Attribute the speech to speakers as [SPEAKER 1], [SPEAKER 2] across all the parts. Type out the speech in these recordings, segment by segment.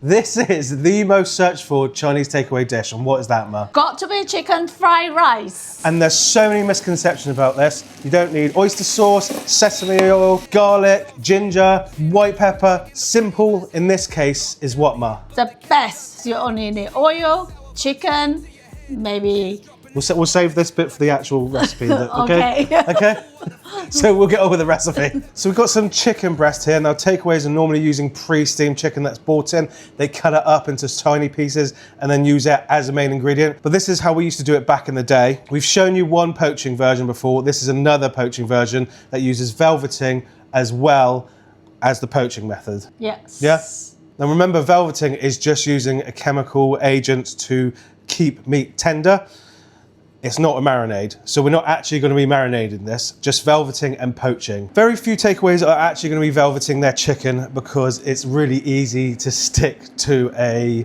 [SPEAKER 1] This is the most searched for Chinese takeaway dish, and what is that, Ma?
[SPEAKER 2] Got to be chicken fried rice.
[SPEAKER 1] And there's so many misconceptions about this. You don't need oyster sauce, sesame oil, garlic, ginger, white pepper. Simple in this case is what, Ma?
[SPEAKER 2] The best, you only need oil, chicken, maybe.
[SPEAKER 1] We'll save this bit for the actual recipe. Okay?
[SPEAKER 2] Okay.
[SPEAKER 1] Okay? So we'll get on with the recipe. So we've got some chicken breast here. Now takeaways are normally using pre-steamed chicken that's bought in. They cut it up into tiny pieces and then use it as a main ingredient. But this is how we used to do it back in the day. We've shown you one poaching version before. This is another poaching version that uses velveting as well as the poaching method.
[SPEAKER 2] Yes.
[SPEAKER 1] Yeah? Now remember, velveting is just using a chemical agent to keep meat tender. It's not a marinade, so we're not actually going to be marinating this, just velveting and poaching. Very few takeaways are actually going to be velveting their chicken because it's really easy to stick to a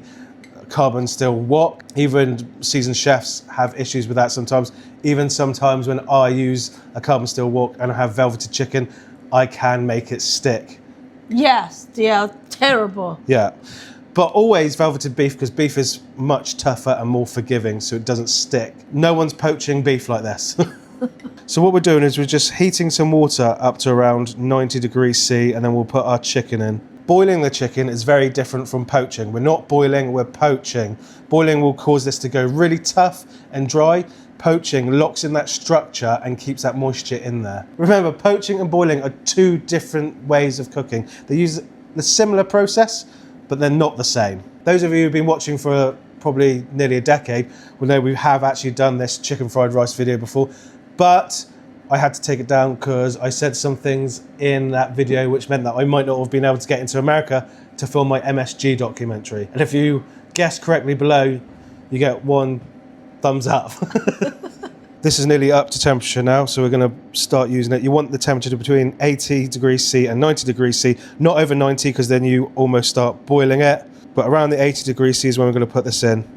[SPEAKER 1] carbon steel wok. Even seasoned chefs have issues with that sometimes. Even sometimes when I use a carbon steel wok and I have velveted chicken, I can make it stick.
[SPEAKER 2] Yes, they are terrible.
[SPEAKER 1] Yeah. But always velveted beef, because beef is much tougher and more forgiving, so it doesn't stick. No one's poaching beef like this. So what we're doing is we're just heating some water up to around 90 degrees C, and then we'll put our chicken in. Boiling the chicken is very different from poaching. We're not boiling, we're poaching. Boiling will cause this to go really tough and dry. Poaching locks in that structure and keeps that moisture in there. Remember, poaching and boiling are two different ways of cooking. They use the similar process, but they're not the same. Those of you who've been watching for probably nearly a decade will know we have actually done this chicken fried rice video before, but I had to take it down because I said some things in that video which meant that I might not have been able to get into America to film my MSG documentary. And if you guess correctly below, you get one thumbs up. This is nearly up to temperature now, so we're going to start using it. You want the temperature to between 80 degrees C and 90 degrees C, not over 90 because then you almost start boiling it, but around the 80 degrees C is when we're going to put this in.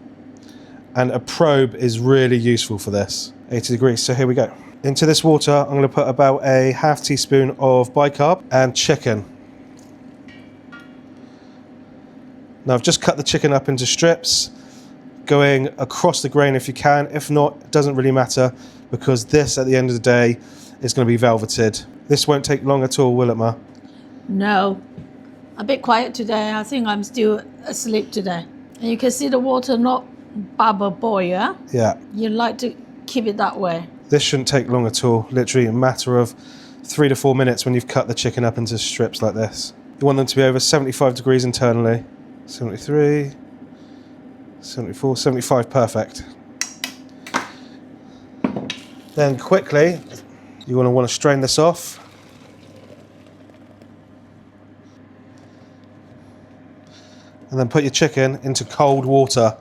[SPEAKER 1] And a probe is really useful for this. 80 degrees, so here we go. Into this water, I'm going to put about a half teaspoon of bicarb and chicken. Now I've just cut the chicken up into strips, going across the grain if you can. If not, it doesn't really matter because this, at the end of the day, is going to be velveted. This won't take long at all, will it, Ma?
[SPEAKER 2] No. A bit quiet today. I think I'm still asleep today. And you can see the water not bubble boil, yeah?
[SPEAKER 1] Yeah.
[SPEAKER 2] You like to keep it that way.
[SPEAKER 1] This shouldn't take long at all. Literally a matter of 3 to 4 minutes when you've cut the chicken up into strips like this. You want them to be over 75 degrees internally. 73, 74, 75, perfect. Then quickly, you want to strain this off. And then put your chicken into cold water.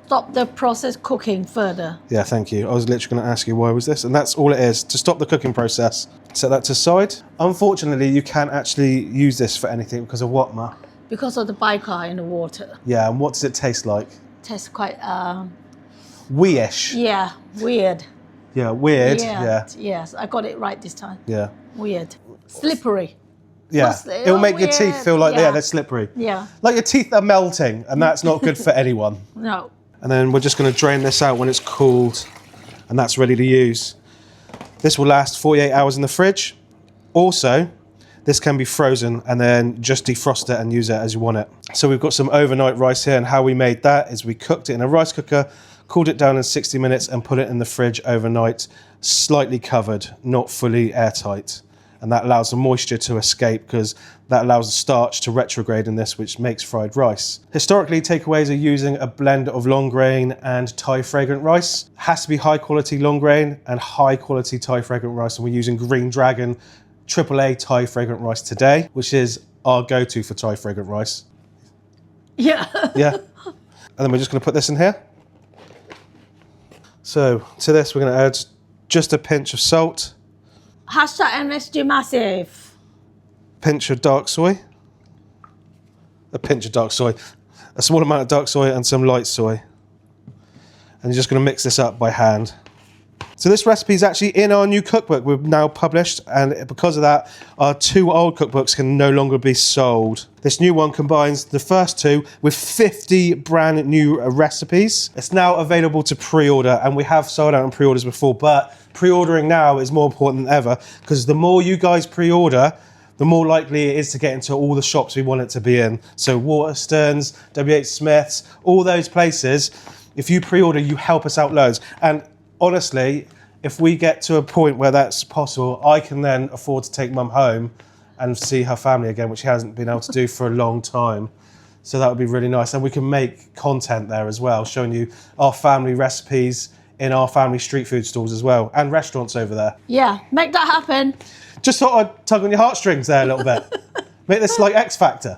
[SPEAKER 2] Stop the process cooking further.
[SPEAKER 1] Yeah, thank you. I was literally going to ask you why was this, and that's all it is, to stop the cooking process. Set that to the side. Unfortunately, you can't actually use this for anything because of what, Ma?
[SPEAKER 2] Because of the bicarb in the water.
[SPEAKER 1] Yeah, and what does it taste like?
[SPEAKER 2] Tastes quite,
[SPEAKER 1] Wee-ish.
[SPEAKER 2] yeah, weird.
[SPEAKER 1] Yeah, weird. Yeah.
[SPEAKER 2] Yes, I got it right this time.
[SPEAKER 1] Yeah.
[SPEAKER 2] Weird. Slippery.
[SPEAKER 1] Yeah. It'll make your teeth feel like, yeah, they're slippery.
[SPEAKER 2] Yeah.
[SPEAKER 1] Like your teeth are melting, and that's not good for anyone.
[SPEAKER 2] No.
[SPEAKER 1] And then we're just going to drain this out when it's cooled, and that's ready to use. This will last 48 hours in the fridge. Also, this can be frozen and then just defrost it and use it as you want it. So we've got some overnight rice here, and how we made that is we cooked it in a rice cooker, cooled it down in 60 minutes and put it in the fridge overnight, slightly covered, not fully airtight. And that allows the moisture to escape because that allows the starch to retrograde in this, which makes fried rice. Historically, takeaways are using a blend of long grain and Thai fragrant rice. It has to be high quality long grain and high quality Thai fragrant rice, and we're using Green Dragon AAA Thai fragrant rice today, which is our go-to for Thai fragrant rice.
[SPEAKER 2] Yeah.
[SPEAKER 1] Yeah. And then we're just going to put this in here. So to this, we're going to add just a pinch of salt.
[SPEAKER 2] Hashtag MSG Massive.
[SPEAKER 1] Pinch of dark soy. A pinch of dark soy. A small amount of dark soy and some light soy. And you're just going to mix this up by hand. So this recipe is actually in our new cookbook we've now published, and because of that, our 2 old cookbooks can no longer be sold. This new one combines the first 2 with 50 brand new recipes. It's now available to pre-order, and we have sold out on pre-orders before, but pre-ordering now is more important than ever, because the more you guys pre-order, the more likely it is to get into all the shops we want it to be in. So Waterstones, WH Smith's, all those places. If you pre-order, you help us out loads. And honestly, if we get to a point where that's possible, I can then afford to take Mum home and see her family again, which she hasn't been able to do for a long time. So that would be really nice. And we can make content there as well, showing you our family recipes in our family street food stalls as well, and restaurants over there.
[SPEAKER 2] Yeah, make that happen.
[SPEAKER 1] Just thought I'd tug on your heartstrings there a little bit. Make this like X Factor.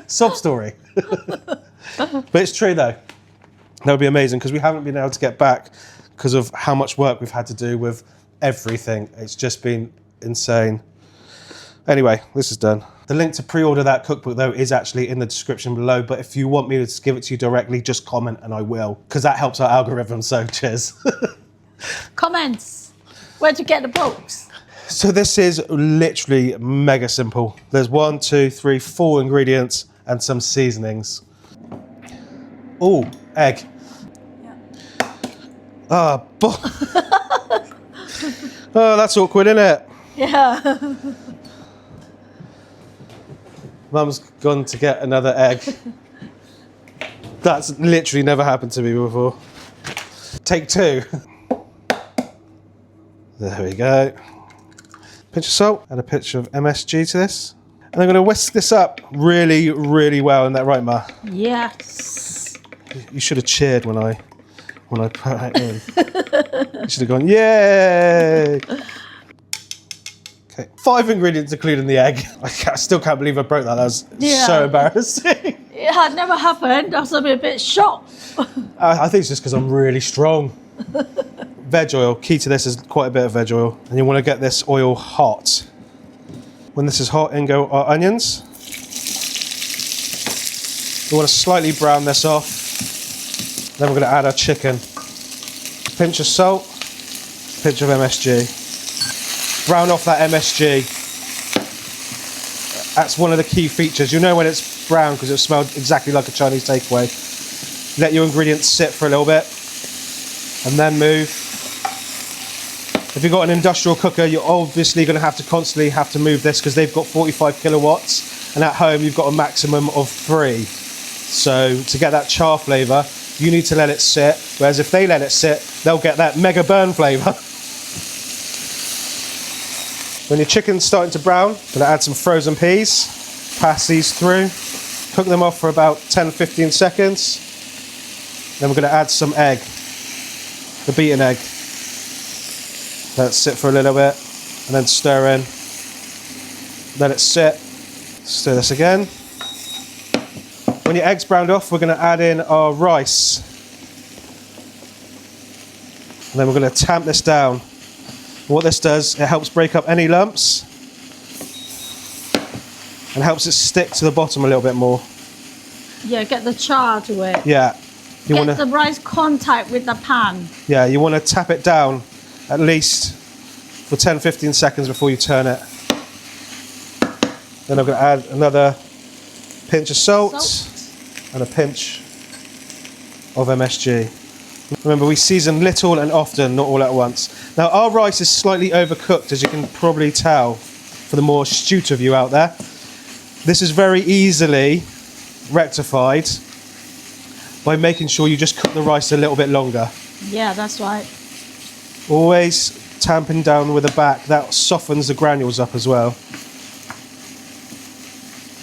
[SPEAKER 1] Sob story. But it's true though. That would be amazing, because we haven't been able to get back because of how much work we've had to do with everything. It's just been insane. Anyway, this is done. The link to pre-order that cookbook though is actually in the description below, but if you want me to give it to you directly, just comment and I will, because that helps our algorithm, so cheers.
[SPEAKER 2] Comments. Where to get the books?
[SPEAKER 1] So this is literally mega simple. There's 1, 2, 3, 4 ingredients and some seasonings. Oh, egg. Ah, oh, that's awkward, isn't it?
[SPEAKER 2] Yeah.
[SPEAKER 1] Mum's gone to get another egg. That's literally never happened to me before. Take 2. There we go. Pinch of salt and a pinch of MSG to this. And I'm going to whisk this up really, really well. Isn't that right, Ma?
[SPEAKER 2] Yes.
[SPEAKER 1] You should have cheered when I put it in. You should have gone, yay! Okay, 5 ingredients including the egg. I still can't believe I broke that. That was so embarrassing.
[SPEAKER 2] It had never happened. I was a bit shocked.
[SPEAKER 1] I think it's just because I'm really strong. Veg oil. Key to this is quite a bit of veg oil. And you want to get this oil hot. When this is hot, in go our onions. We want to slightly brown this off. Then we're going to add our chicken. A pinch of salt, a pinch of MSG. Brown off that MSG. That's one of the key features. You know when it's brown because it smelled exactly like a Chinese takeaway. Let your ingredients sit for a little bit and then move. If you've got an industrial cooker, you're obviously going to have to constantly move this because they've got 45 kilowatts and at home you've got a maximum of 3. So to get that char flavour, you need to let it sit, whereas if they let it sit, they'll get that mega burn flavour. When your chicken's starting to brown, I'm going to add some frozen peas, pass these through, cook them off for about 10-15 seconds. Then we're going to add some egg, the beaten egg. Let it sit for a little bit, and then stir in. Let it sit, stir this again. When your egg's browned off, we're going to add in our rice. And then we're going to tamp this down. What this does, it helps break up any lumps and helps it stick to the bottom a little bit more.
[SPEAKER 2] Yeah, get the char to it.
[SPEAKER 1] Yeah.
[SPEAKER 2] Get the rice contact with the pan.
[SPEAKER 1] Yeah, you want to tap it down at least for 10-15 seconds before you turn it. Then I'm going to add another pinch of salt. And a pinch of MSG. Remember, we season little and often, not all at once. Now, our rice is slightly overcooked, as you can probably tell, for the more astute of you out there. This is very easily rectified by making sure you just cook the rice a little bit longer.
[SPEAKER 2] Yeah, that's right.
[SPEAKER 1] Always tamping down with the back. That softens the granules up as well.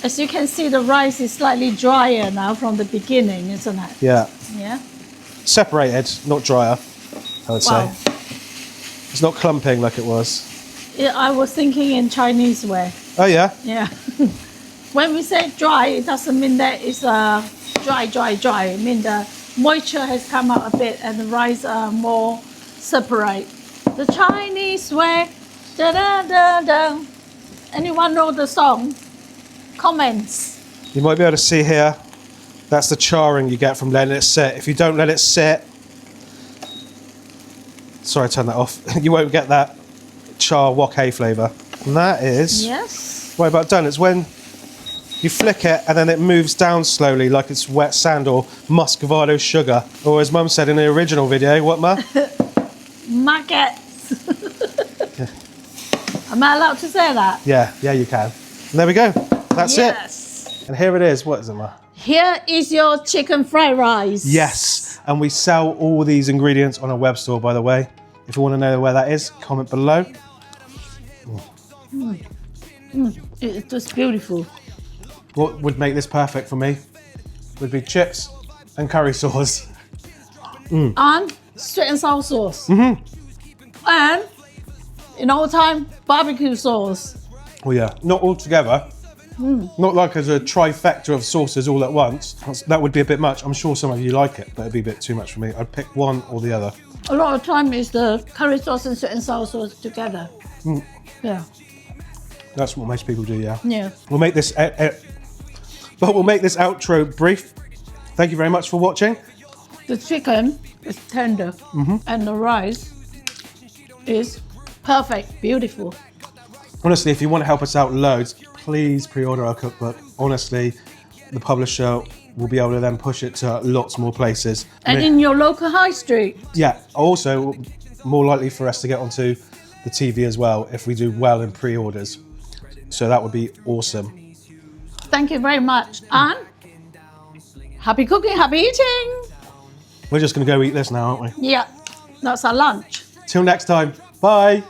[SPEAKER 2] As you can see, the rice is slightly drier now from the beginning, isn't it?
[SPEAKER 1] Yeah.
[SPEAKER 2] Yeah.
[SPEAKER 1] Separated, not drier, I would say. It's not clumping like it was.
[SPEAKER 2] Yeah, I was thinking in Chinese way.
[SPEAKER 1] Oh, yeah?
[SPEAKER 2] Yeah. When we say dry, it doesn't mean that it's dry. It means the moisture has come out a bit and the rice are more separate. The Chinese way. Da da da da. Anyone know the song? Comments.
[SPEAKER 1] You might be able to see here, that's the charring you get from letting it sit. If you don't let it sit, sorry, turn that off. You won't get that char wok hay flavour. And that is...
[SPEAKER 2] Yes.
[SPEAKER 1] Right about done. It's when you flick it and then it moves down slowly like it's wet sand or muscovado sugar. Or as Mum said in the original video, what, Ma?
[SPEAKER 2] Maggots. Am I allowed to say that?
[SPEAKER 1] Yeah, you can. And there we go. That's it.
[SPEAKER 2] Yes.
[SPEAKER 1] And here it is. What is it, Ma?
[SPEAKER 2] Here is your chicken fried rice.
[SPEAKER 1] Yes. And we sell all these ingredients on our web store, by the way. If you want to know where that is, comment below.
[SPEAKER 2] It's just beautiful.
[SPEAKER 1] What would make this perfect for me would be chips and curry sauce.
[SPEAKER 2] And sweet and sour sauce. And in all time, barbecue sauce.
[SPEAKER 1] Oh yeah, not all together. Not like as a trifecta of sauces all at once. That would be a bit much. I'm sure some of you like it, but it'd be a bit too much for me. I'd pick one or the other.
[SPEAKER 2] A lot of time is the curry sauce and sweet and sour sauce together. Yeah.
[SPEAKER 1] That's what most people do, yeah.
[SPEAKER 2] Yeah.
[SPEAKER 1] We'll make this, we'll make this outro brief. Thank you very much for watching.
[SPEAKER 2] The chicken is tender and the rice is perfect, beautiful.
[SPEAKER 1] Honestly, if you want to help us out loads, please pre-order our cookbook. Honestly, the publisher will be able to then push it to lots more places.
[SPEAKER 2] And in your local high street.
[SPEAKER 1] Yeah, also more likely for us to get onto the TV as well if we do well in pre-orders. So that would be awesome.
[SPEAKER 2] Thank you very much. And happy cooking, happy eating.
[SPEAKER 1] We're just going to go eat this now, aren't we?
[SPEAKER 2] Yeah, that's our lunch.
[SPEAKER 1] Till next time, bye.